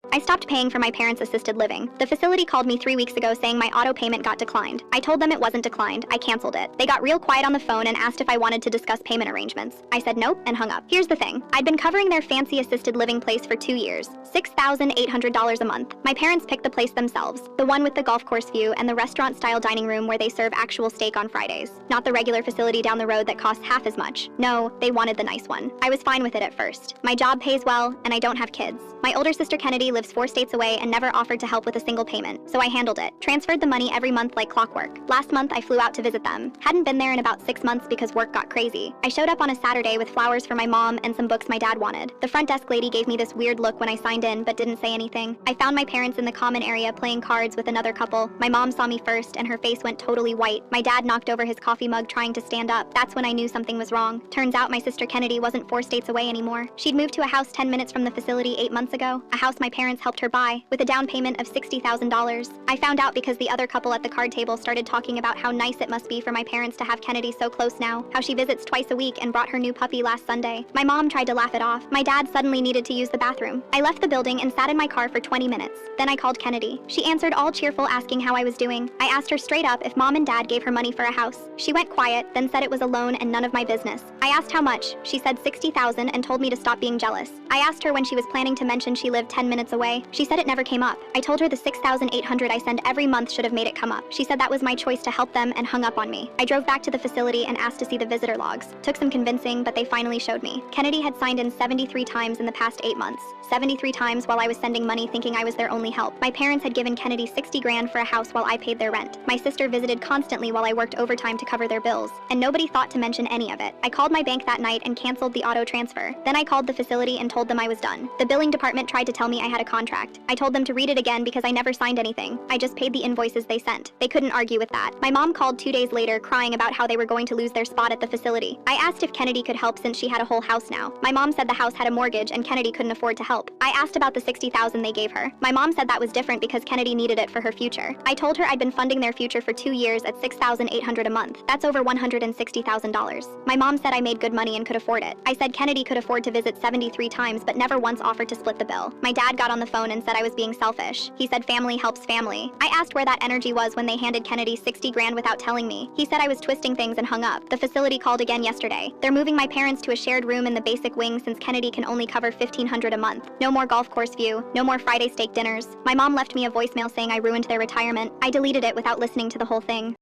I stopped paying for my parents' assisted living. The facility called me 3 weeks ago saying my auto payment got declined. I told them it wasn't declined. I canceled it. They got real quiet on the phone and asked if I wanted to discuss payment arrangements. I said nope and hung up. Here's the thing. I'd been covering their fancy assisted living place for 2 years. $6,800 a month. My parents picked the place themselves. The one with the golf course view and the restaurant-style dining room where they serve actual steak on Fridays. Not the regular facility down the road that costs half as much. No, they wanted the nice one. I was fine with it at first. My job pays well, and I don't have kids. My older sister Kennedy lives 4 states away and never offered to help with a single payment, so I handled it. Transferred the money every month like clockwork. Last month, I flew out to visit them. Hadn't been there in about 6 months because work got crazy. I showed up on a Saturday with flowers for my mom and some books my dad wanted. The front desk lady gave me this weird look when I signed in, but didn't say anything. I found my parents in the common area playing cards with another couple. My mom saw me first, and her face went totally white. My dad knocked over his coffee mug trying to stand up. That's when I knew something was wrong. Turns out my sister Kennedy wasn't 4 states away anymore. She'd moved to a house 10 minutes from the facility 8 months ago, a house my parents helped her buy, with a down payment of $60,000. I found out because the other couple at the card table started talking about how nice it must be for my parents to have Kennedy so close now, how she visits twice a week and brought her new puppy last Sunday. My mom tried to laugh it off. My dad suddenly needed to use the bathroom. I left the building and sat in my car for 20 minutes. Then I called Kennedy. She answered all cheerful, asking how I was doing. I asked her straight up if mom and dad gave her money for a house. She went quiet, then said it was a loan and none of my business. I asked how much. She said $60,000 and told me to stop being jealous. I asked her when she was planning to mention she lived 10 minutes away. She said it never came up. I told her the $6,800 I send every month should have made it come up. She said that was my choice to help them and hung up on me. I drove back to the facility and asked to see the visitor logs. Took some convincing, but they finally showed me. Kennedy had signed in 73 times in the past 8 months. 73 times while I was sending money thinking I was their only help. My parents had given Kennedy 60 grand for a house while I paid their rent. My sister visited constantly while I worked overtime to cover their bills, and nobody thought to mention any of it. I called my bank that night and canceled the auto transfer. Then I called the facility and told them I was done. The billing department tried to tell me I had a contract. I told them to read it again because I never signed anything. I just paid the invoices they sent. They couldn't argue with that. My mom called 2 days later crying about how they were going to lose their spot at the facility. I asked if Kennedy could help since she had a whole house now. My mom said the house had a mortgage and Kennedy couldn't afford to help. I asked about the $60,000 they gave her. My mom said that was different because Kennedy needed it for her future. I told her I'd been funding their future for 2 years at $6,800 a month. That's over $160,000. My mom said I made good money and could afford it. I said Kennedy could afford to visit 73 times but never once offered to split the bill. My dad got on the phone and said I was being selfish. He said family helps family. I asked where that energy was when they handed Kennedy 60 grand without telling me. He said I was twisting things and hung up. The facility called again yesterday. They're moving my parents to a shared room in the basic wing since Kennedy can only cover $1,500 a month. No more golf course view. No more Friday steak dinners. My mom left me a voicemail saying I ruined their retirement. I deleted it without listening to the whole thing.